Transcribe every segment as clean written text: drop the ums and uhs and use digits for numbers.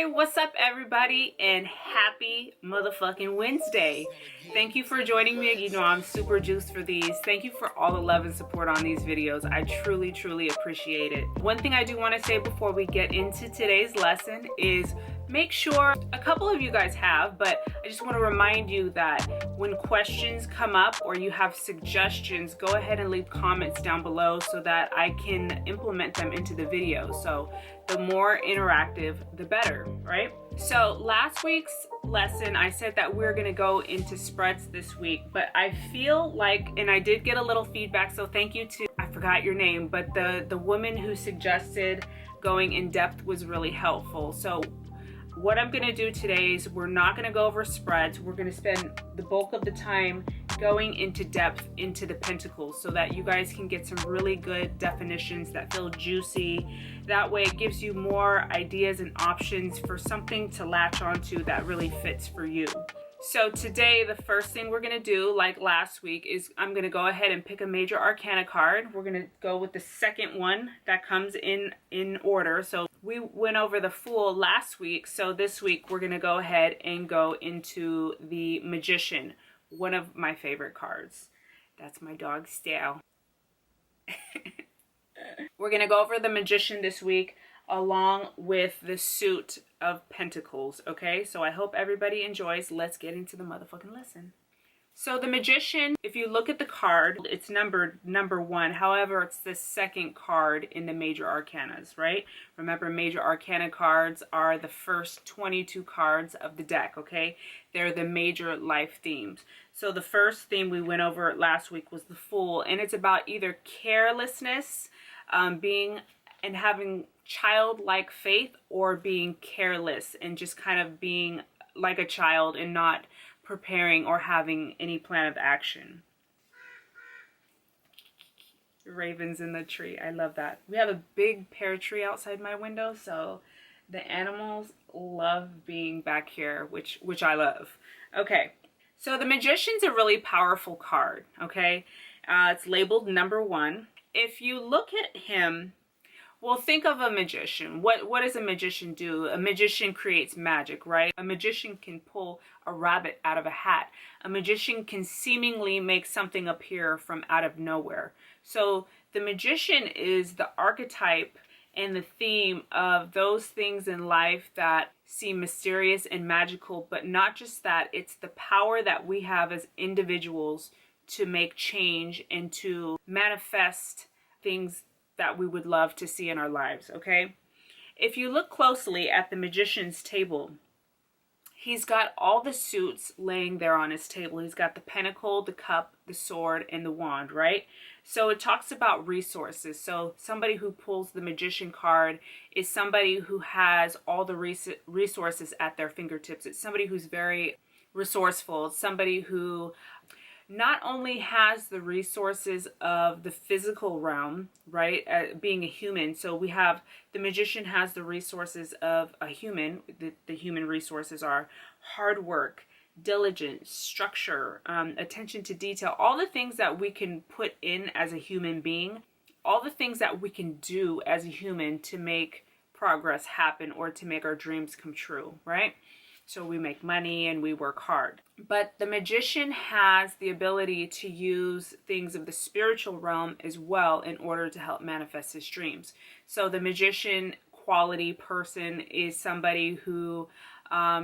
Hey, what's up everybody, and happy motherfucking Wednesday. Thank you for joining me. You know I'm super juiced for these. Thank you for all the love and support on these videos. I truly appreciate it. One thing I do want to say before we get into today's lesson is make sure, a couple of you guys have, but I just want to remind you that when questions come up or you have suggestions, go ahead and leave comments down below so that I can implement them into the video. So the more interactive, the better, right? So last week's lesson, I said that we're gonna go into spreads this week, but I feel like, and I did get a little feedback, so thank you to, I forgot your name, but the woman who suggested going in depth was really helpful. So what I'm gonna do today is we're not gonna go over spreads. We're gonna spend the bulk of the time going into depth into the pentacles so that you guys can get some really good definitions that feel juicy. That way it gives you more ideas and options for something to latch onto that really fits for you. So today, the first thing we're gonna do, like last week, is I'm gonna go ahead and pick a major arcana card. We're gonna go with the second one that comes in order. So we went over the Fool last week, so this week we're gonna go ahead and go into the Magician, one of my favorite cards. That's my dog Stale. We're gonna go over the Magician this week along with the Suit of Pentacles, okay? So I hope everybody enjoys. Let's get into the motherfucking lesson. So the Magician, if you look at the card, it's numbered number 1. However, it's the second card in the major arcanas, right? Remember, major arcana cards are the first 22 cards of the deck, okay? They're the major life themes. So the first theme we went over last week was the Fool, and it's about either carelessness, being and having childlike faith, or being careless and just kind of being like a child and not preparing or having any plan of action. Ravens in the tree. I love that. We have a big pear tree outside my window, so the animals love being back here, which I love. Okay, so the Magician's a really powerful card, okay? It's labeled number 1. If you look at him, well, think of a magician. What does a magician do? A magician creates magic, right? A magician can pull a rabbit out of a hat. A magician can seemingly make something appear from out of nowhere. So the Magician is the archetype and the theme of those things in life that seem mysterious and magical, but not just that, it's the power that we have as individuals to make change and to manifest things that we would love to see in our lives, okay? If you look closely at the Magician's table, he's got all the suits laying there on his table. He's got the pentacle, the cup, the sword, and the wand, right? So it talks about resources. So somebody who pulls the Magician card is somebody who has all the resources at their fingertips. It's somebody who's very resourceful. It's somebody who not only has the resources of the physical realm, right, being a human. So we have, the Magician has the resources of a human. The human resources are hard work, diligence, structure, attention to detail, all the things that we can put in as a human being, all the things that we can do as a human to make progress happen or to make our dreams come true, right? So we make money and we work hard. But the Magician has the ability to use things of the spiritual realm as well in order to help manifest his dreams. So the Magician quality person is somebody who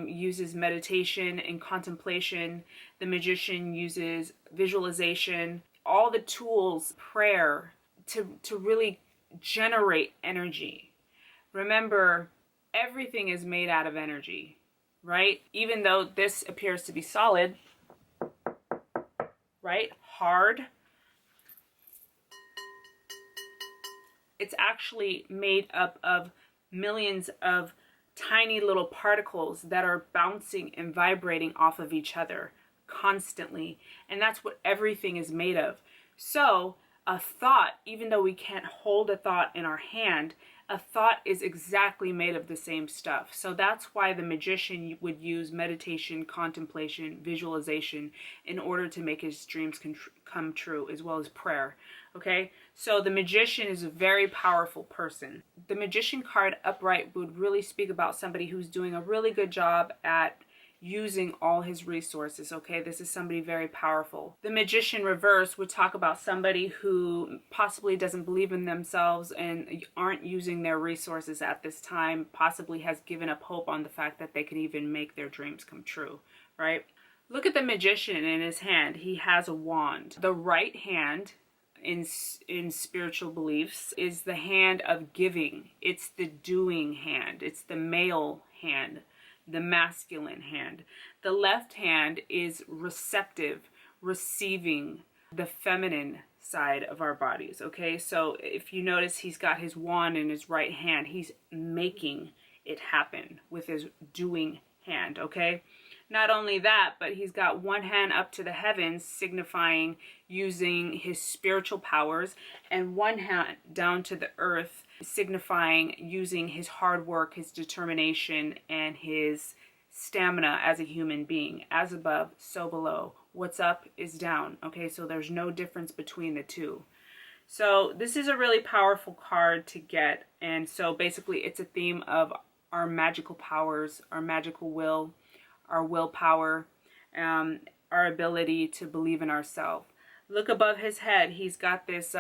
uses meditation and contemplation. The Magician uses visualization, all the tools, prayer, to really generate energy. Remember, everything is made out of energy, right? Even though this appears to be solid, right? Hard. It's actually made up of millions of tiny little particles that are bouncing and vibrating off of each other constantly. And that's what everything is made of. So a thought, even though we can't hold a thought in our hand, A thought is exactly made of the same stuff. So that's why the magician would use meditation, contemplation, visualization in order to make his dreams come true, as well as prayer. Okay, so the magician is a very powerful person. The magician card upright would really speak about somebody who's doing a really good job at using all his resources. Okay, this is somebody very powerful. The magician reverse would talk about somebody who possibly doesn't believe in themselves and aren't using their resources at this time, possibly has given up hope on the fact that they can even make their dreams come true, right? Look at the magician in his hand. He has a wand. The right hand in spiritual beliefs is the hand of giving. It's the doing hand. It's the male hand, the masculine hand. The left hand is receptive, receiving, the feminine side of our bodies. Okay, so if you notice, he's got his wand in his right hand. He's making it happen with his doing hand. Okay, not only that, but he's got one hand up to the heavens, signifying using his spiritual powers, and one hand down to the earth, signifying using his hard work, his determination, and his stamina as a human being. As above, so below. What's up is down. Okay, so there's no difference between the two. So this is a really powerful card to get. And so basically it's a theme of our magical powers, our magical will, our willpower, our ability to believe in ourselves. Look above his head. He's got this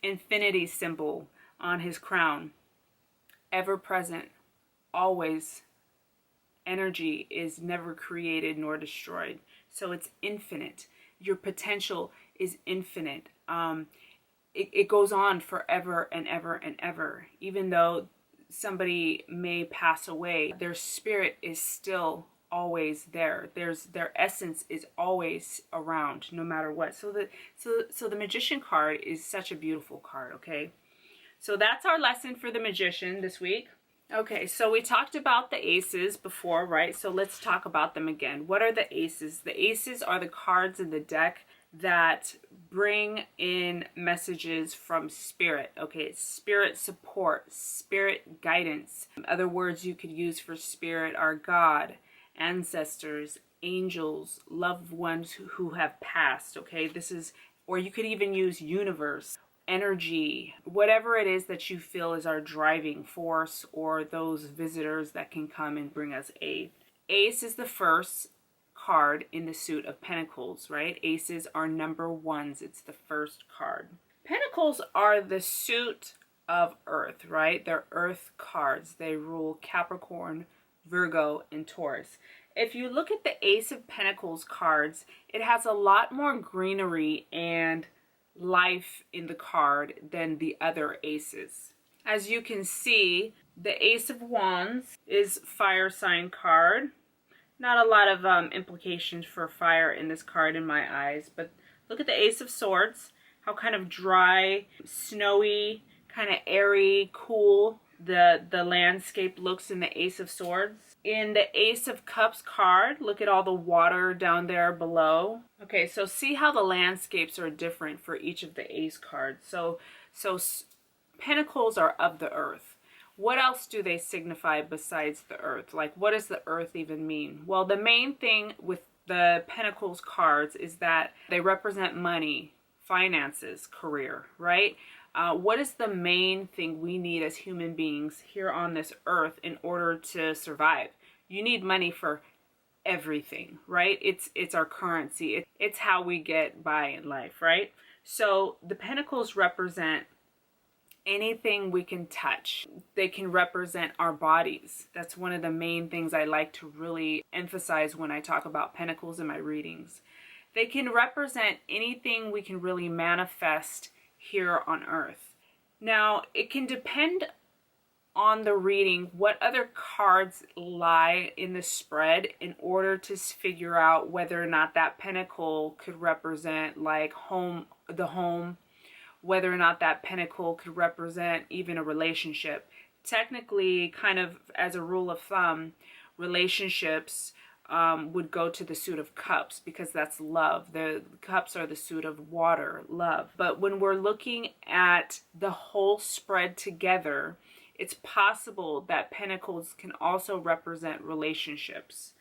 infinity symbol on his crown. Ever present, always. Energy is never created nor destroyed. So it's infinite. Your potential is infinite. It goes on forever and ever and ever. Even though somebody may pass away, their spirit is still always there. Their essence is always around, no matter what. So the magician card is such a beautiful card. Okay, so that's our lesson for the magician this week. Okay, so we talked about the aces before, right? So let's talk about them again. What are the aces? The aces are the cards in the deck that bring in messages from spirit. Okay, it's spirit support, spirit guidance. Other words you could use for spirit are God, ancestors, angels, loved ones who have passed. Okay, this is, or you could even use universe, energy, whatever it is that you feel is our driving force, or those visitors that can come and bring us aid. Ace is the first card in the suit of Pentacles, right? Aces are number ones. It's the first card. Pentacles are the suit of Earth, right? They're Earth cards. They rule Capricorn, Virgo, and Taurus. If you look at the Ace of Pentacles cards, it has a lot more greenery and life in the card than the other aces. As you can see, the Ace of Wands is fire sign card. Not a lot of implications for fire in this card in my eyes, but look at the Ace of Swords, how kind of dry, snowy, kind of airy, cool the landscape looks in the Ace of Swords. In the Ace of Cups card, look at all the water down there below. Okay, so see how the landscapes are different for each of the Ace cards. So Pentacles are of the earth. What else do they signify besides the earth? Like, what does the earth even mean? Well, the main thing with the Pentacles cards is that they represent money, finances, career, right? What is the main thing we need as human beings here on this earth in order to survive? You need money for everything, right? It's our currency. It's how we get by in life, right? So the Pentacles represent anything we can touch. They can represent our bodies. That's one of the main things I like to really emphasize when I talk about Pentacles in my readings. They can represent anything we can really manifest here on earth. Now, it can depend on the reading what other cards lie in the spread in order to figure out whether or not that pentacle could represent like the home, whether or not that pentacle could represent even a relationship. Technically, kind of as a rule of thumb, relationships would go to the suit of cups because that's love. The cups are the suit of water, love. But when we're looking at the whole spread together, It's possible that Pentacles can also represent relationships.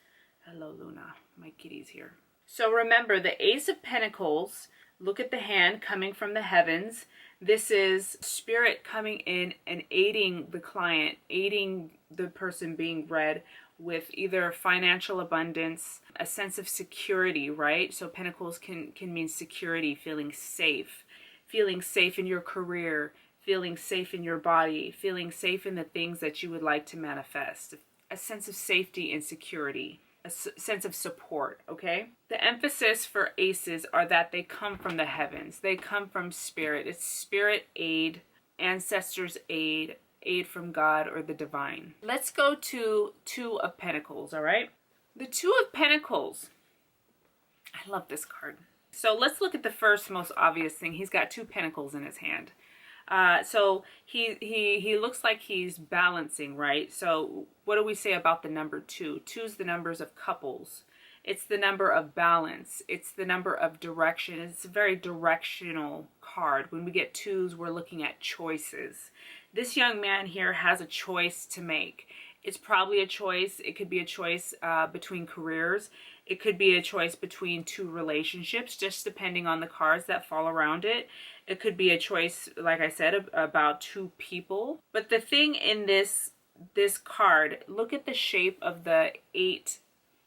Hello, Luna. My kitty's here. So remember, the Ace of Pentacles, look at the hand coming from the heavens. This is spirit coming in and aiding the client, aiding the person being read with either financial abundance, a sense of security, right? So Pentacles can mean security, feeling safe in your career, feeling safe in your body, feeling safe in the things that you would like to manifest, a sense of safety and security, a sense of support, okay? The emphasis for aces are that they come from the heavens. They come from spirit. It's spirit aid, ancestors aid, aid from God or the divine. Let's go to Two of Pentacles, all right? The Two of Pentacles. I love this card. So let's look at the first most obvious thing. He's got two pentacles in his hand. So he looks like he's balancing, right? So what do we say about the number 2? 2 is the numbers of couples. It's the number of balance. It's the number of direction. It's a very directional card. When we get 2s, we're looking at choices. This young man here has a choice to make. It's probably a choice. It could be a choice between careers. It could be a choice between 2 relationships, just depending on the cards that fall around it. It could be a choice, like I said, about 2 people. But the thing in this card, look at the shape of the 8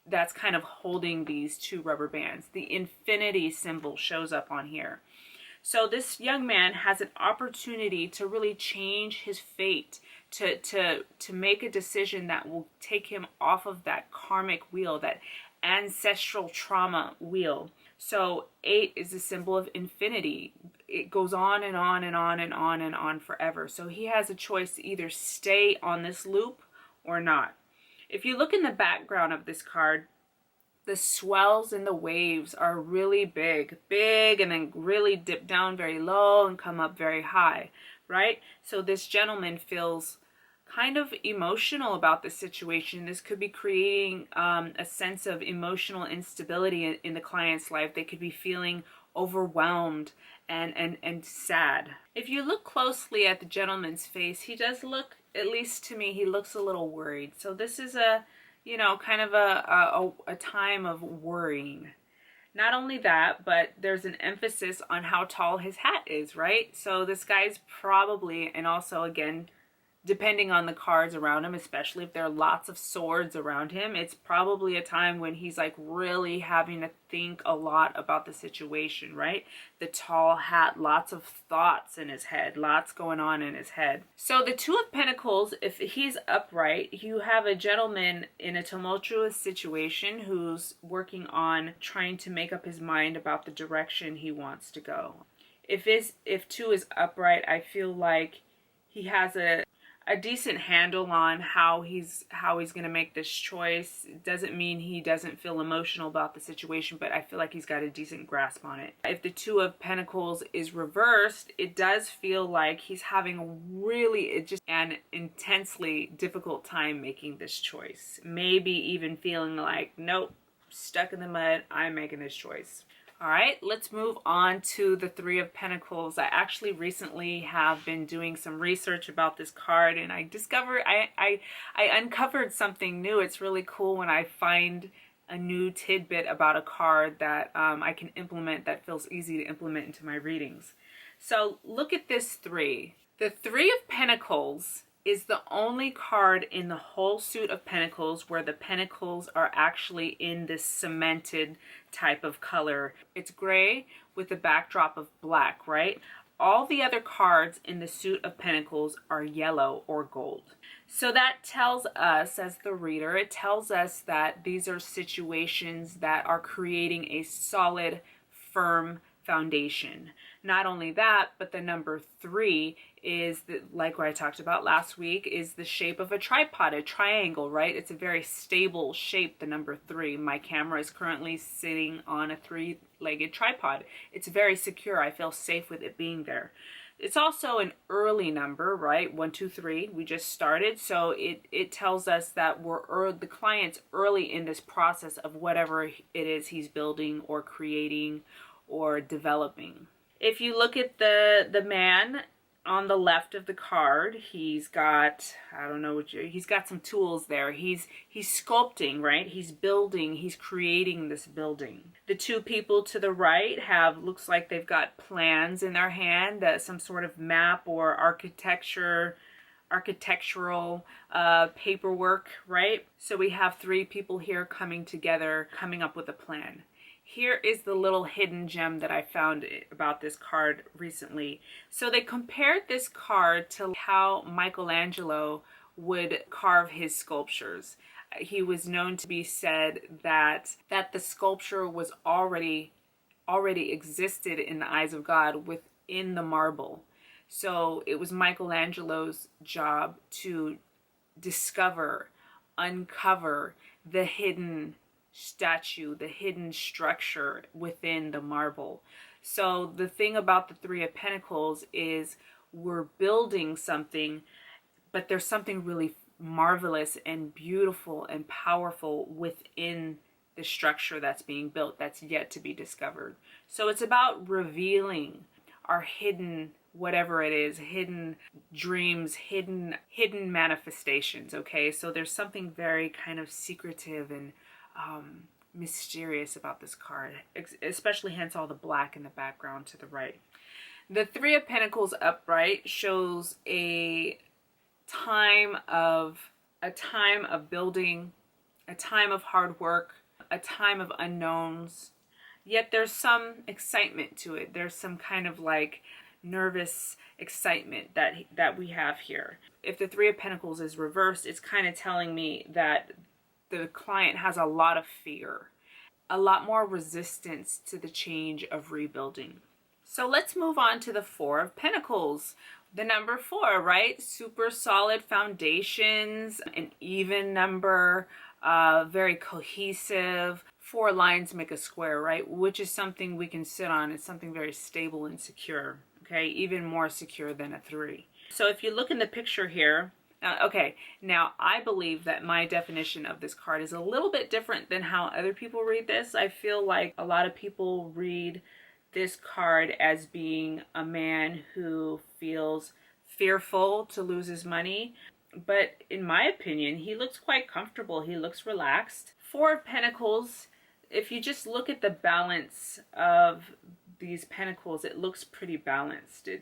that's kind of holding these 2 rubber bands. The infinity symbol shows up on here. So this young man has an opportunity to really change his fate, to make a decision that will take him off of that karmic wheel, that ancestral trauma wheel. So 8 is a symbol of infinity. It goes on and on and on and on and on forever. So he has a choice to either stay on this loop or not. If you look in the background of this card, the swells and the waves are really big, and then really dip down very low and come up very high, right? So this gentleman feels kind of emotional about the situation. This could be creating a sense of emotional instability in the client's life. They could be feeling overwhelmed and sad. If you look closely at the gentleman's face, he does look, at least to me, he looks a little worried. So this is a, you know, kind of a time of worrying. Not only that, but there's an emphasis on how tall his hat is, right? So this guy's probably, and also again, depending on the cards around him, especially if there are lots of swords around him, it's probably a time when he's like really having to think a lot about the situation, right? The tall hat, lots of thoughts in his head, lots going on in his head. So the Two of Pentacles, if he's upright, you have a gentleman in a tumultuous situation who's working on trying to make up his mind about the direction he wants to go. If 2 is upright, I feel like he has a decent handle on how he's going to make this choice. It doesn't mean he doesn't feel emotional about the situation, but I feel like he's got a decent grasp on it. If the Two of Pentacles is reversed, it does feel like he's having really just an intensely difficult time making this choice. Maybe even feeling like, nope, stuck in the mud, I'm making this choice. All right, let's move on to the Three of Pentacles. I actually recently have been doing some research about this card, and I discovered, I uncovered something new. It's really cool when I find a new tidbit about a card that I can implement, that feels easy to implement into my readings. So look at this 3. The Three of Pentacles is the only card in the whole suit of Pentacles where the pentacles are actually in this cemented type of color. It's gray with a backdrop of black, right? All the other cards in the suit of Pentacles are yellow or gold. So that tells us, as the reader, it tells us that these are situations that are creating a solid, firm foundation. Not only that, but the number 3 is, like what I talked about last week, is the shape of a tripod, a triangle, right? It's a very stable shape, the number 3. My camera is currently sitting on a 3-legged tripod. It's very secure. I feel safe with it being there. It's also an early number, right? 1, 2, 3. We just started. So it tells us that the client's early in this process of whatever it is he's building or creating or developing. If you look at the man on the left of the card, he's got, I don't know what he's got some tools there. He's sculpting, right? He's building, he's creating this building. The two people to the right looks like they've got plans in their hand, some sort of map or architectural paperwork, right? So we have three people here coming together, coming up with a plan. Here is the little hidden gem that I found about this card recently. So they compared this card to how Michelangelo would carve his sculptures. He was known to be said that the sculpture was already existed in the eyes of God within the marble. So it was Michelangelo's job to discover, uncover the hidden statue, the hidden structure within the marble. So the thing about the Three of Pentacles is we're building something, but there's something really marvelous and beautiful and powerful within the structure that's being built that's yet to be discovered. So it's about revealing our hidden, whatever it is, hidden dreams, hidden manifestations, okay? So there's something very kind of secretive and mysterious about this card, especially hence all the black in the background to the right. The Three of Pentacles upright shows a time of building, a time of hard work, a time of unknowns, yet there's some excitement to it. There's some kind of like nervous excitement that we have here. If the Three of Pentacles is reversed, it's kind of telling me that the client has a lot of fear, a lot more resistance to the change of rebuilding. So let's move on to the Four of Pentacles. The number 4, right? Super solid foundations, an even number, very cohesive. 4 lines make a square, right? Which is something we can sit on. It's something very stable and secure, okay? Even more secure than a 3. So if you look in the picture here, okay, now I believe that my definition of this card is a little bit different than how other people read this. I feel like a lot of people read this card as being a man who feels fearful to lose his money. But in my opinion, he looks quite comfortable. He looks relaxed. 4 of Pentacles, if you just look at the balance of these pentacles, it looks pretty balanced. They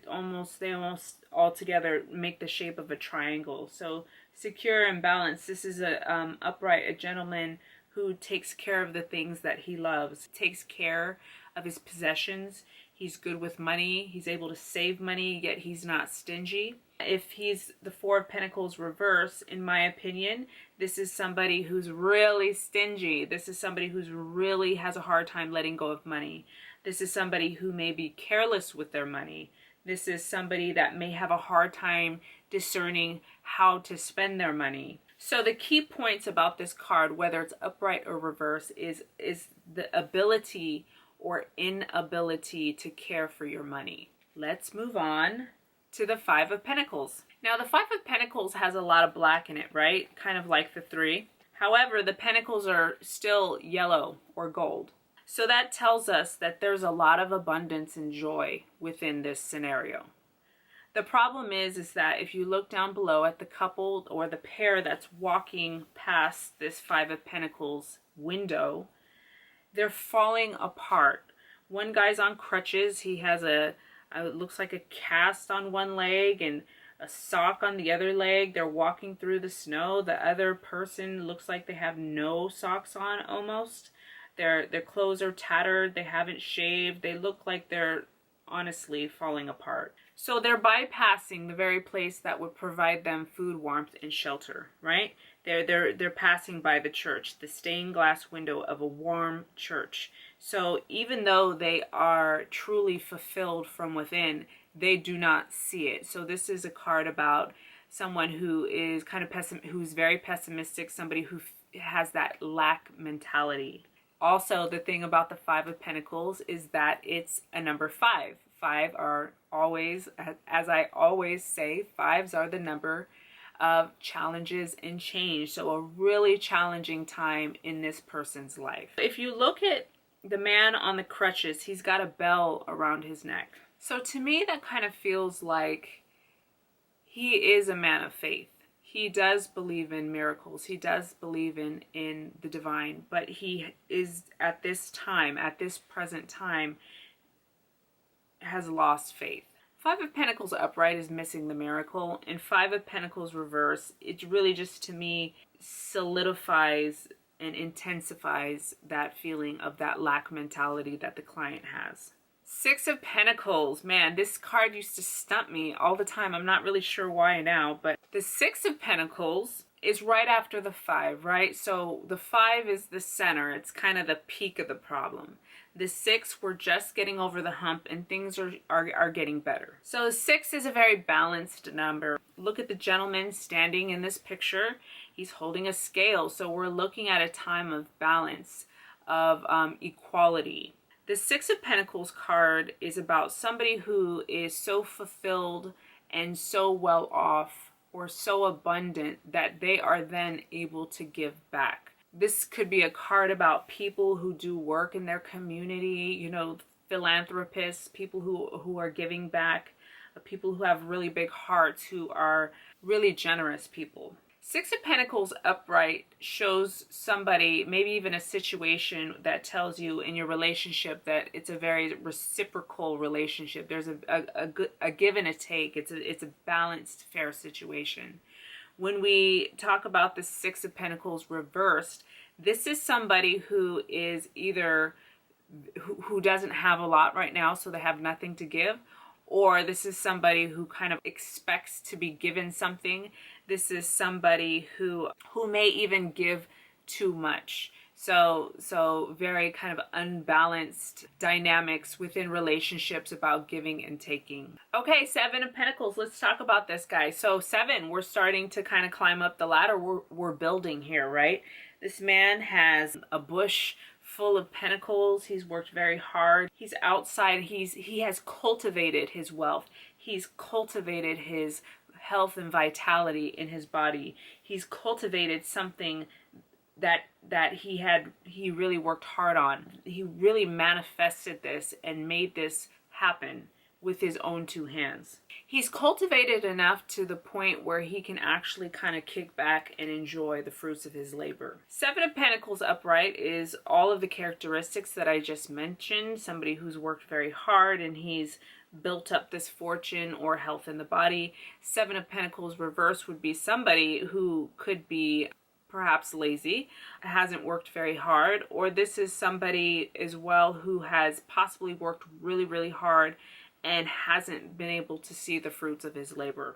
almost all together make the shape of a triangle. So secure and balanced. This is a gentleman who takes care of the things that he loves, takes care of his possessions. He's good with money. He's able to save money, yet he's not stingy. If he's the 4 of Pentacles reverse, in my opinion, this is somebody who's really stingy. This is somebody who's really has a hard time letting go of money. This is somebody who may be careless with their money. This is somebody that may have a hard time discerning how to spend their money. So the key points about this card, whether it's upright or reverse, is the ability or inability to care for your money. Let's move on to the 5 of Pentacles. Now the 5 of Pentacles has a lot of black in it, right? Kind of like the 3. However, the pentacles are still yellow or gold. So that tells us that there's a lot of abundance and joy within this scenario. The problem is that if you look down below at the couple or the pair that's walking past this 5 of Pentacles window, they're falling apart. One guy's on crutches. He has it looks like a cast on one leg and a sock on the other leg. They're walking through the snow. The other person looks like they have no socks on almost. Their clothes are tattered. They haven't shaved. They look like they're honestly falling apart. So they're bypassing the very place that would provide them food, warmth, and shelter, right? They're passing by the church, the stained glass window of a warm church. So even though they are truly fulfilled from within, they do not see it. So this is a card about someone who is kind of who's very pessimistic, somebody who has that lack mentality. Also, the thing about the 5 of Pentacles is that it's a number 5. 5 are always, as I always say, 5s are the number of challenges and change. So a really challenging time in this person's life. If you look at the man on the crutches, he's got a bell around his neck. So to me, that kind of feels like he is a man of faith. He does believe in miracles. He does believe in the divine, but he is at this time, at this present time, has lost faith. Five of Pentacles upright is missing the miracle, and Five of Pentacles reverse, it really just, to me, solidifies and intensifies that feeling of that lack mentality that the client has. Six of Pentacles, man, this card used to stump me all the time. I'm not really sure why now, but the Six of Pentacles is right after the Five, right? So the Five is the center. It's kind of the peak of the problem. The Six, we're just getting over the hump and things are getting better. So 6 is a very balanced number. Look at the gentleman standing in this picture. He's holding a scale. So we're looking at a time of balance, of equality. The Six of Pentacles card is about somebody who is so fulfilled and so well off or so abundant that they are then able to give back. This could be a card about people who do work in their community, you know, philanthropists, people who are giving back, people who have really big hearts, who are really generous people. Six of Pentacles upright shows somebody, maybe even a situation that tells you in your relationship that it's a very reciprocal relationship. There's a give and a take. It's a balanced, fair situation. When we talk about the Six of Pentacles reversed, this is somebody who is either who doesn't have a lot right now, so they have nothing to give, or this is somebody who kind of expects to be given something. This is somebody who may even give too much. So very kind of unbalanced dynamics within relationships about giving and taking. Okay, Seven of Pentacles. Let's talk about this guy. So 7, we're starting to kind of climb up the ladder. We're building here, right? This man has a bush full of pentacles. He's worked very hard. He's outside. He has cultivated his wealth. He's cultivated his health and vitality in his body. He's cultivated something that he really worked hard on. He really manifested this and made this happen with his own 2 hands. He's cultivated enough to the point where he can actually kind of kick back and enjoy the fruits of his labor. Seven of Pentacles upright is all of the characteristics that I just mentioned. Somebody who's worked very hard and he's built up this fortune or health in the body. Seven of Pentacles reverse would be somebody who could be perhaps lazy, hasn't worked very hard, or this is somebody as well who has possibly worked really, really hard and hasn't been able to see the fruits of his labor.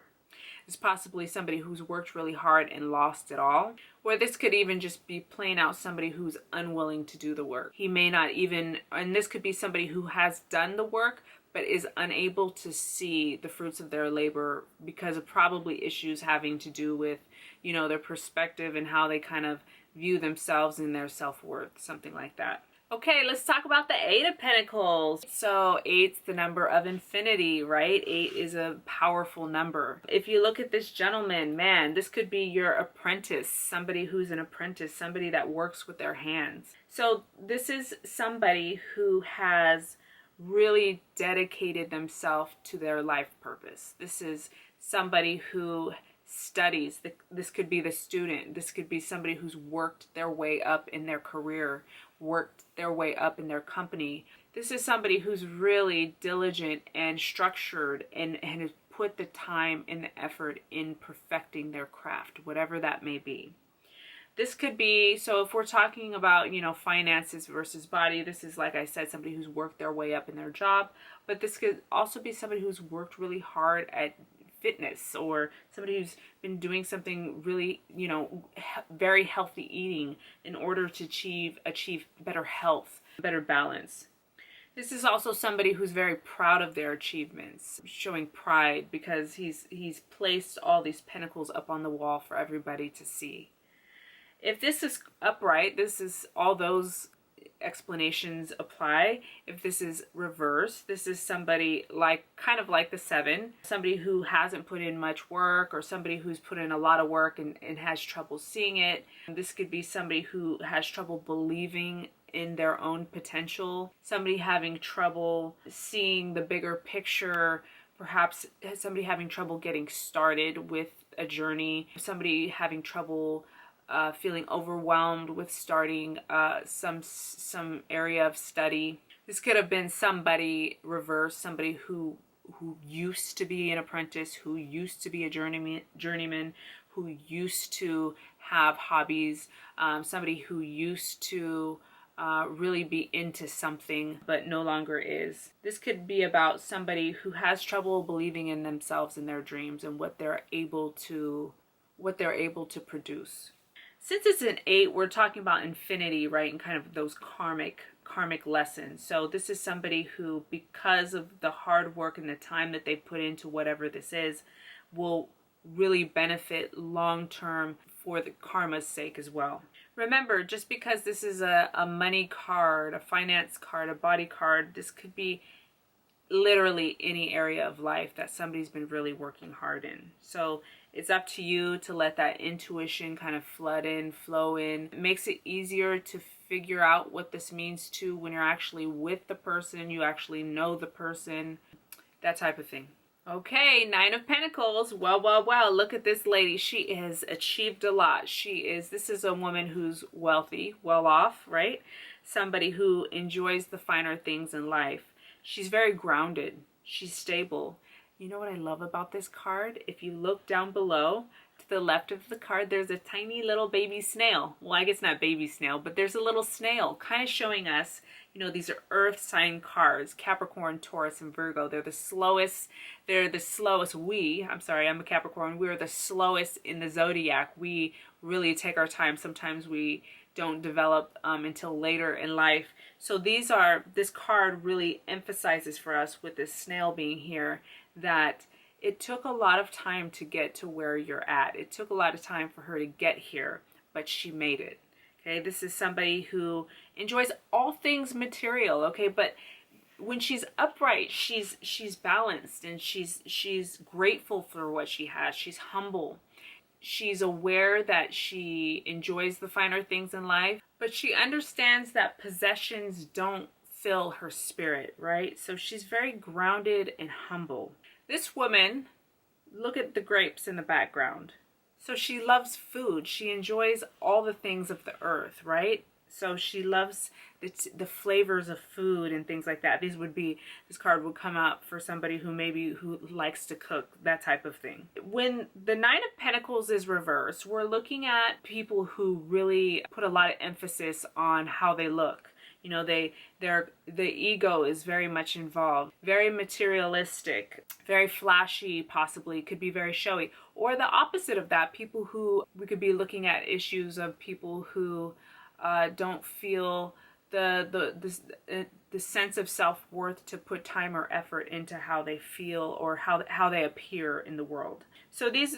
It's possibly somebody who's worked really hard and lost it all, or this could even just be plain out somebody who's unwilling to do the work. He may not even, and this could be somebody who has done the work but is unable to see the fruits of their labor because of probably issues having to do with, you know, their perspective and how they kind of view themselves and their self-worth, something like that. Okay, let's talk about the Eight of Pentacles. So 8's the number of infinity, right? 8 is a powerful number. If you look at this gentleman, man, this could be your apprentice, somebody who's an apprentice, somebody that works with their hands. So this is somebody who has really dedicated themselves to their life purpose. This is somebody who studies. This could be the student. This could be somebody who's worked their way up in their career, worked their way up in their company. This is somebody who's really diligent and structured and has put the time and the effort in perfecting their craft, whatever that may be. This could be, so if we're talking about, you know, finances versus body, this is, like I said, somebody who's worked their way up in their job. But this could also be somebody who's worked really hard at fitness, or somebody who's been doing something really, you know, very healthy eating in order to achieve better health, better balance. This is also somebody who's very proud of their achievements, showing pride because he's placed all these pentacles up on the wall for everybody to see. If this is upright, this is all those explanations apply. If this is reverse, this is somebody like kind of like the 7, somebody who hasn't put in much work, or somebody who's put in a lot of work and has trouble seeing it. This could be somebody who has trouble believing in their own potential, somebody having trouble seeing the bigger picture perhaps somebody having trouble getting started with a journey, somebody having trouble feeling overwhelmed with starting some area of study. This could have been somebody reverse, somebody who used to be an apprentice, who used to be a journeyman, who used to have hobbies, somebody who used to really be into something but no longer is. This could be about somebody who has trouble believing in themselves and their dreams and what they're able to produce. Since it's an 8, we're talking about infinity, right? And kind of those karmic lessons. So this is somebody who, because of the hard work and the time that they put into whatever this is, will really benefit long term for the karma's sake as well. Remember, just because this is a money card, a finance card, a body card, this could be literally any area of life that somebody's been really working hard in. So it's up to you to let that intuition kind of flood in, flow in. It makes it easier to figure out what this means to when you're actually with the person, you actually know the person, that type of thing. Okay, 9 of Pentacles. Well, look at this lady. She has achieved a lot. This is a woman who's wealthy, well off, right? Somebody who enjoys the finer things in life. She's very grounded. She's stable. You know what I love about this card? If you look down below, to the left of the card, there's a tiny little baby snail. Well, I guess not baby snail, but there's a little snail kind of showing us, you know, these are earth sign cards, Capricorn, Taurus, and Virgo. They're the slowest. I'm sorry, I'm a Capricorn. We're the slowest in the zodiac. We really take our time. Sometimes we don't develop until later in life. So this card really emphasizes for us with this snail being here that it took a lot of time to get to where you're at. It took a lot of time for her to get here, but she made it. Okay, this is somebody who enjoys all things material, okay, but when she's upright, she's balanced, and she's grateful for what she has. She's humble. She's aware that she enjoys the finer things in life, but she understands that possessions don't fill her spirit, right? So she's very grounded and humble. This woman, look at the grapes in the background. So she loves food. She enjoys all the things of the earth, right? So she loves the flavors of food and things like that. This card would come up for somebody who likes to cook, that type of thing. When the 9 of Pentacles is reversed, we're looking at people who really put a lot of emphasis on how they look. You know, the ego is very much involved, very materialistic, very flashy, possibly, could be very showy. Or the opposite of that, we could be looking at issues of people who don't feel the sense of self-worth to put time or effort into how they feel or how they appear in the world. So these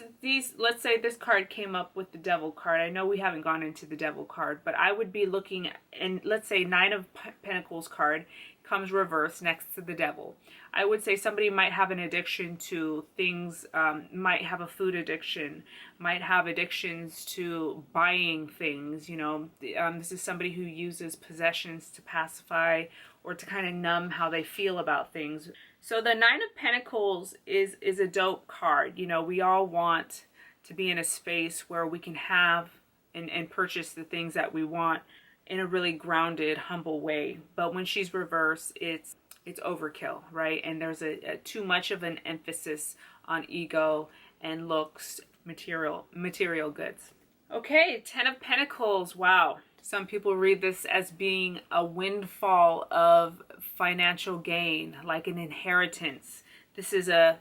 let's say this card came up with the Devil card. I know we haven't gone into the Devil card, but I would be looking at, and let's say 9 of Pentacles card comes reversed next to the Devil. I would say somebody might have an addiction to things, might have a food addiction, might have addictions to buying things, you know. This is somebody who uses possessions to pacify or to kind of numb how they feel about things. So the 9 of Pentacles is a dope card. You know, we all want to be in a space where we can have and purchase the things that we want in a really grounded, humble way. But when she's reversed, it's overkill, right? And there's a too much of an emphasis on ego and looks, material goods. Okay, 10 of Pentacles. Wow. Some people read this as being a windfall of financial gain, like an inheritance. This is a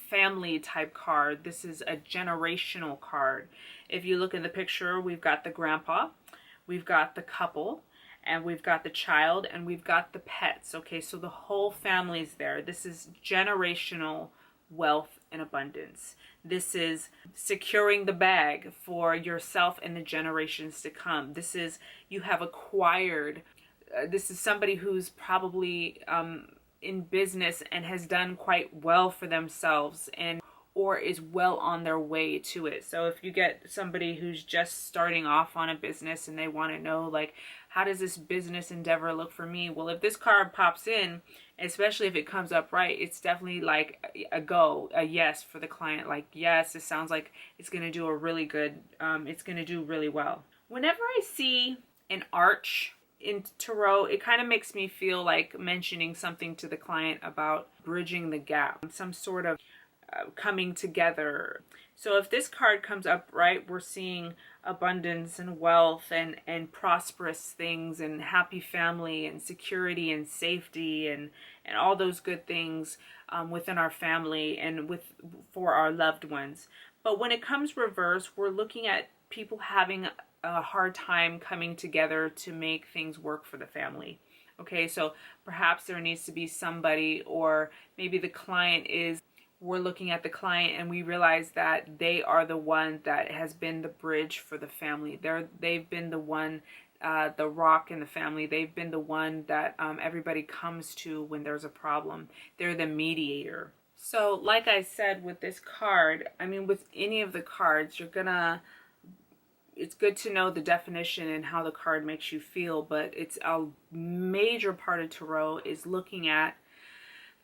family type card. This is a generational card. If you look in the picture, we've got the grandpa, we've got the couple, and we've got the child, and we've got the pets. Okay, so the whole family's there. This is generational wealth and abundance. This is securing the bag for yourself and the generations to come. This is, you have acquired, this is somebody who's probably in business and has done quite well for themselves, and or is well on their way to it. So if you get somebody who's just starting off on a business and they want to know, like, how does this business endeavor look for me? Well, if this card pops in, especially if it comes up right, it's definitely like a go, a yes for the client. Like, yes, it sounds like it's going to do a really good, it's going to do really well. Whenever I see an arch in tarot, it kind of makes me feel like mentioning something to the client about bridging the gap, some sort of coming together. So if this card comes up right, we're seeing abundance and wealth and prosperous things and happy family and security and safety and all those good things within our family and for our loved ones. But when it comes reverse, we're looking at people having a hard time coming together to make things work for the family. Okay, so perhaps there needs to be somebody, or maybe the client is, we're looking at the client and we realize that they are the one that has been the bridge for the family. They've been the one, the rock in the family. They've been the one that everybody comes to when there's a problem. They're the mediator. So like I said with this card, I mean with any of the cards, it's good to know the definition and how the card makes you feel, but it's a major part of tarot is looking at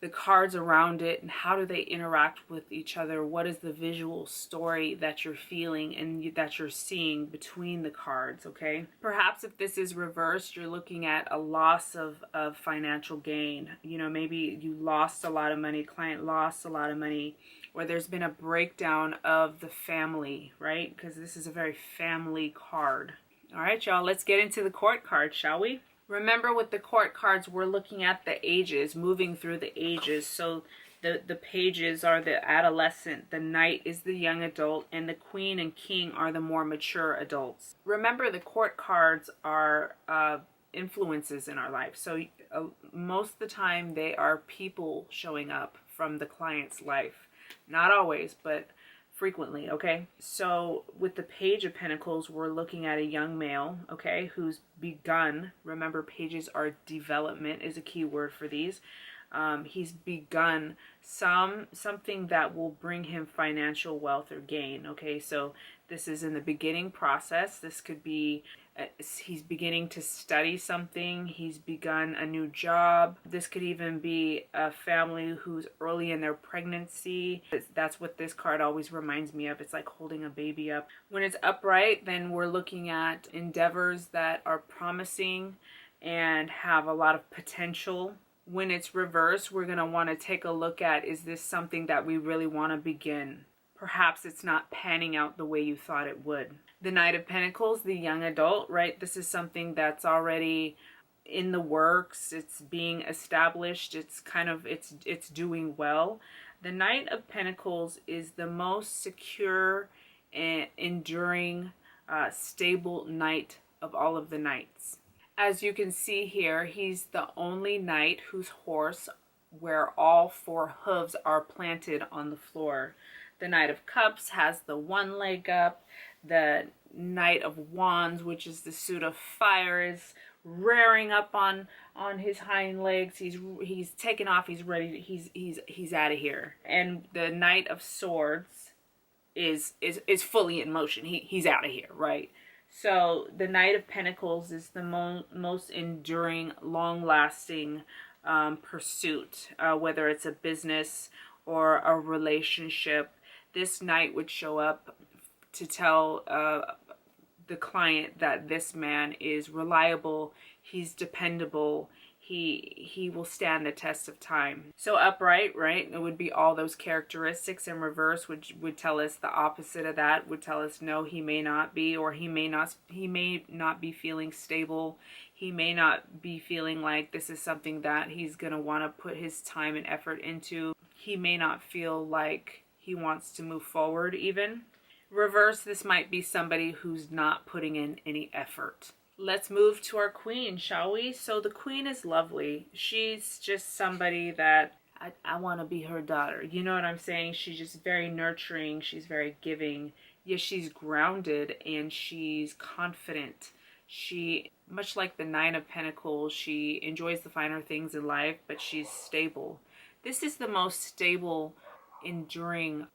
the cards around it and how do they interact with each other. What is the visual story that you're feeling and that you're seeing between the cards, okay? Perhaps if this is reversed, you're looking at a loss of financial gain. You know, maybe you lost a lot of money, client lost a lot of money, or there's been a breakdown of the family, right? Because this is a very family card. All right, y'all, let's get into the court card, shall we? Remember with the court cards, we're looking at the ages, moving through the ages. So the pages are the adolescent, the knight is the young adult, and the queen and king are the more mature adults. Remember, the court cards are influences in our life. So most of the time they are people showing up from the client's life. Not always, but frequently, okay? So with the Page of Pentacles, we're looking at a young male, okay, who's begun. Remember, pages are development is a key word for these. He's begun something that will bring him financial wealth or gain, okay? So this is in the beginning process. This could be he's beginning to study something. He's begun a new job. This could even be a family who's early in their pregnancy. That's what this card always reminds me of. It's like holding a baby up. When it's upright, then we're looking at endeavors that are promising and have a lot of potential. When it's reversed, we're going to want to take a look at, is this something that we really want to begin? Perhaps it's not panning out the way you thought it would. The Knight of Pentacles, the young adult, right? This is something that's already in the works. It's being established. It's kind of, it's doing well. The Knight of Pentacles is the most secure and enduring, stable knight of all of the knights. As you can see here, he's the only knight whose horse where all four hooves are planted on the floor. The Knight of Cups has the one leg up. The Knight of Wands, which is the suit of fire, is rearing up on his hind legs. He's taken off. He's ready. He's out of here. And the Knight of Swords is fully in motion. He's out of here, right? So the Knight of Pentacles is the most enduring, long-lasting pursuit, whether it's a business or a relationship. This knight would show up to tell the client that this man is reliable, he's dependable, he will stand the test of time. So upright, right, it would be all those characteristics. In reverse would tell us the opposite of that, would tell us no, he may not be, or he may not be feeling stable. He may not be feeling like this is something that he's going to want to put his time and effort into. He may not feel like he wants to move forward even. Reverse, this might be somebody who's not putting in any effort. Let's move to our queen, shall we? So the queen is lovely. She's just somebody that I want to be her daughter. You know what I'm saying? She's just very nurturing. She's very giving. Yes, she's grounded and she's confident. She, much like the Nine of Pentacles, she enjoys the finer things in life, but she's stable. This is the most stable, enduring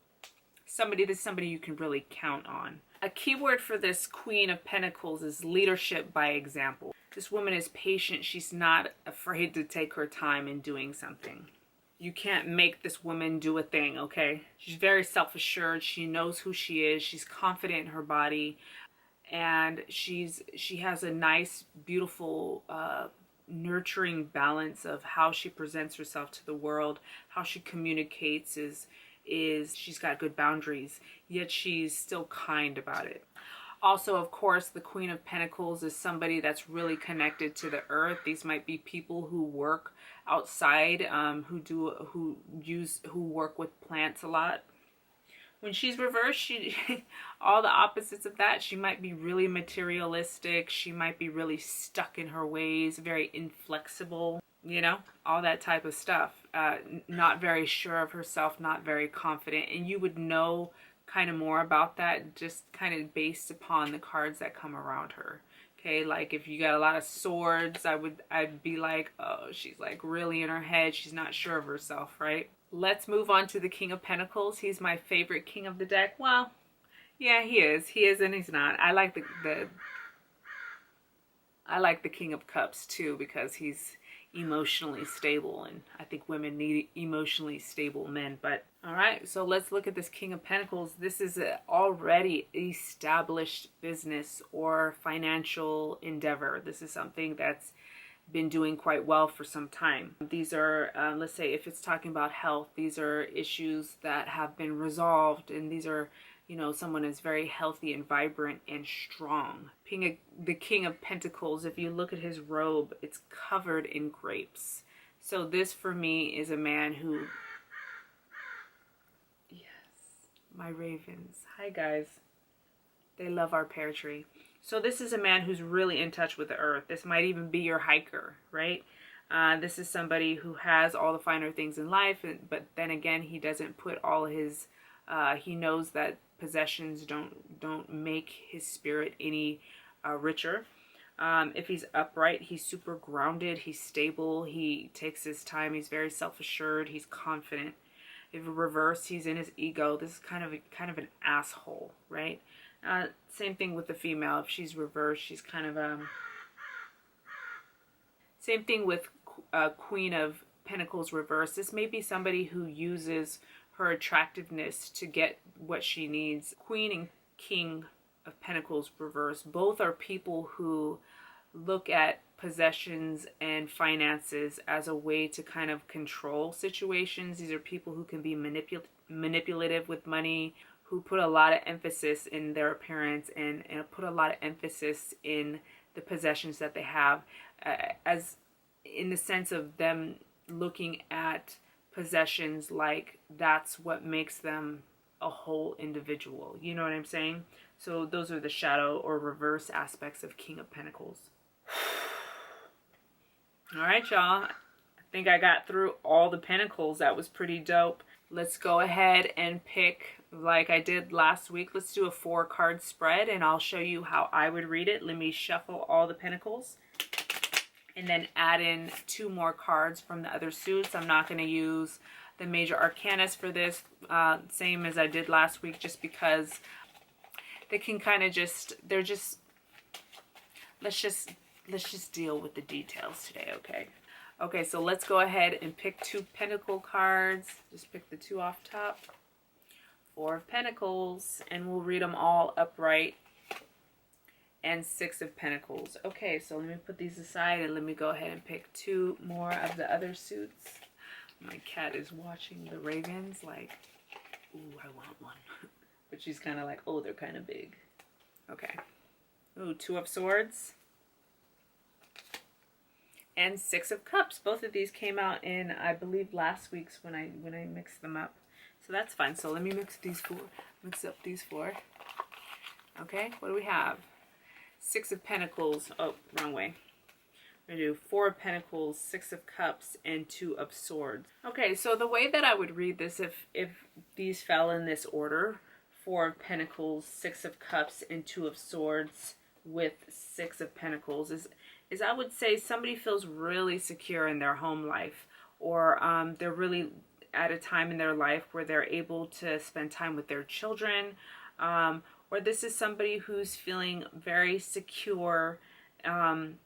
This is somebody you can really count on. A key word for this Queen of Pentacles is leadership by example. This woman is patient. She's not afraid to take her time in doing something. You can't make this woman do a thing, okay? She's very self-assured. She knows who she is. She's confident in her body. And she has a nice, beautiful, nurturing balance of how she presents herself to the world, how she communicates is she's got good boundaries, yet she's still kind about it. Also, of course, the Queen of Pentacles is somebody that's really connected to the earth. These might be people who work outside, who work with plants a lot. When she's reversed, all the opposites of that. She might be really materialistic. She might be really stuck in her ways, very inflexible, you know, all that type of stuff. Not very sure of herself, not very confident. And you would know kind of more about that just kind of based upon the cards that come around her. Okay, like if you got a lot of swords, I'd be like, oh, she's like really in her head. She's not sure of herself, right? Let's move on to the King of Pentacles. He's my favorite king of the deck. Well, yeah, he is. He is and he's not. I like the King of Cups too because he's emotionally stable, and I think women need emotionally stable men. But all right, so let's look at this King of Pentacles. This is an already established business or financial endeavor. This is something that's been doing quite well for some time. These are, let's say if it's talking about health, these are issues that have been resolved, and these are, you know, someone is very healthy and vibrant and strong. The King of Pentacles, if you look at his robe, it's covered in grapes. So this for me is a man who, yes, my ravens. Hi guys. They love our pear tree. So this is a man who's really in touch with the earth. This might even be your hiker, right? This is somebody who has all the finer things in life, but then again, he doesn't put all his, he knows that possessions don't make his spirit any richer. If he's upright, he's super grounded, he's stable, he takes his time, he's very self-assured, he's confident. If reverse, he's in his ego. This is kind of an asshole, right? Same thing with the female. If she's reversed, she's kind of same thing with Queen of Pentacles reversed. This may be somebody who uses her attractiveness to get what she needs. Queen and King of Pentacles reversed, both are people who look at possessions and finances as a way to kind of control situations. These are people who can be manipulative with money, who put a lot of emphasis in their appearance and put a lot of emphasis in the possessions that they have, as in the sense of them looking at possessions like that's what makes them a whole individual. You know what I'm saying? So those are the shadow or reverse aspects of King of Pentacles. All right, y'all. I think I got through all the pentacles. That was pretty dope. Let's go ahead and pick, like I did last week, let's do a 4-card spread and I'll show you how I would read it. Let me shuffle all the pentacles and then add in 2 more cards from the other suits. I'm not going to use the major arcanas for this, same as I did last week, just because they can kind of just, they're just, let's just deal with the details today, okay? Okay, so let's go ahead and pick 2 pentacle cards. Just pick the 2 off top. 4 of Pentacles, and we'll read them all upright. And 6 of Pentacles. Okay, so let me put these aside and let me go ahead and pick 2 more of the other suits. My cat is watching the ravens like, ooh, I want one. But she's kind of like, oh, they're kind of big. Okay. Ooh, 2 of Swords. And 6 of Cups. Both of these came out in, I believe, last week's when I mixed them up. So that's fine. So let me mix up these 4. Okay, what do we have? 6 of Pentacles. Oh, wrong way. We're going to do 4 of Pentacles, 6 of Cups, and 2 of Swords. Okay, so the way that I would read this, if these fell in this order, 4 of Pentacles, 6 of Cups, and 2 of Swords with 6 of Pentacles, is I would say somebody feels really secure in their home life, or they're really at a time in their life where they're able to spend time with their children, or this is somebody who's feeling very secure, and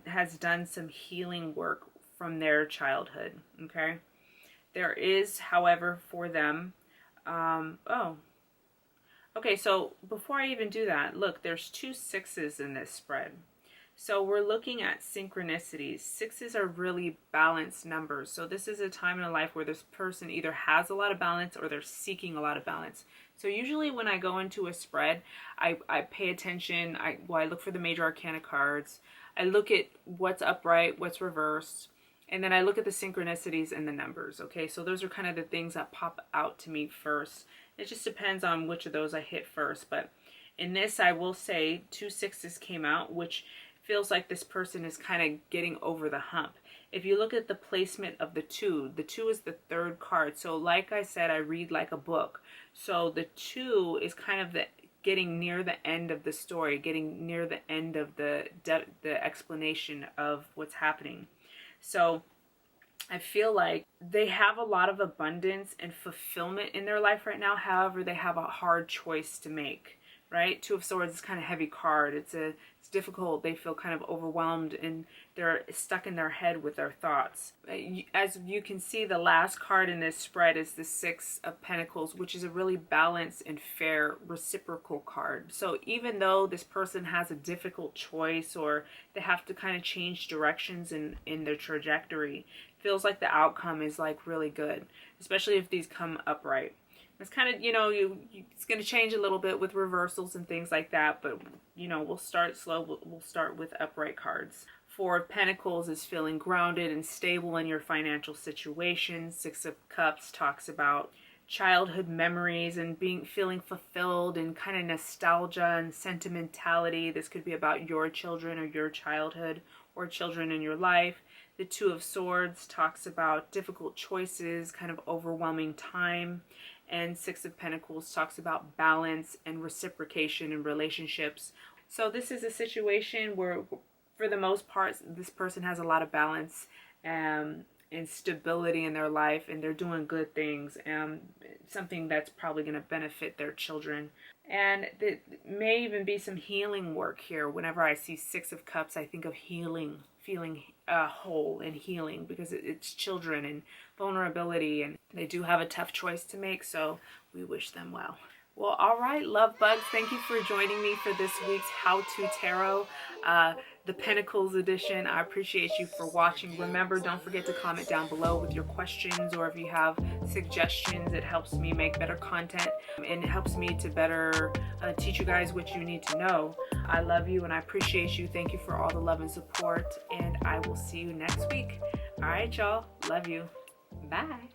has done some healing work from their childhood. Okay, there is, however, for them, okay, so before I even do that, look, there's 2 6s in this spread. So we're looking at synchronicities. 6s are really balanced numbers. So this is a time in a life where this person either has a lot of balance or they're seeking a lot of balance. So usually when I go into a spread, I pay attention. I look for the major arcana cards. I look at what's upright, what's reversed, and then I look at the synchronicities and the numbers. Okay, so those are kind of the things that pop out to me first. It just depends on which of those I hit first. But in this, I will say 2 6s came out, which feels like this person is kind of getting over the hump. If you look at the placement of the 2 is the 3rd card. So like I said, I read like a book. So the 2 is kind of the getting near the end of the story, getting near the end of the explanation of what's happening. So I feel like they have a lot of abundance and fulfillment in their life right now. However, they have a hard choice to make, right? 2 of Swords is kind of a heavy card. It's difficult. They feel kind of overwhelmed and they're stuck in their head with their thoughts. As you can see, the last card in this spread is the 6 of Pentacles, which is a really balanced and fair reciprocal card. So even though this person has a difficult choice or they have to kind of change directions in their trajectory, it feels like the outcome is like really good, especially if these come upright. It's kind of, it's going to change a little bit with reversals and things like that, but, we'll start slow. We'll start with upright cards. 4 of Pentacles is feeling grounded and stable in your financial situation. 6 of Cups talks about childhood memories and feeling fulfilled and kind of nostalgia and sentimentality. This could be about your children or your childhood or children in your life. The 2 of Swords talks about difficult choices, kind of overwhelming time. And 6 of Pentacles talks about balance and reciprocation in relationships. So this is a situation where, for the most part, this person has a lot of balance and stability in their life, and they're doing good things, something that's probably going to benefit their children. And there may even be some healing work here. Whenever I see 6 of Cups, I think of healing, feeling whole and healing, because it's children and vulnerability, and they do have a tough choice to make, so we wish them well. Well, all right, love bugs, thank you for joining me for this week's How To Tarot, the Pentacles edition. I appreciate you for watching. Remember, don't forget to comment down below with your questions, or if you have suggestions. It helps me make better content, and it helps me to better teach you guys what you need to know. I love you and I appreciate you. Thank you for all the love and support, and I will see you next week. All right, y'all. Love you. Bye.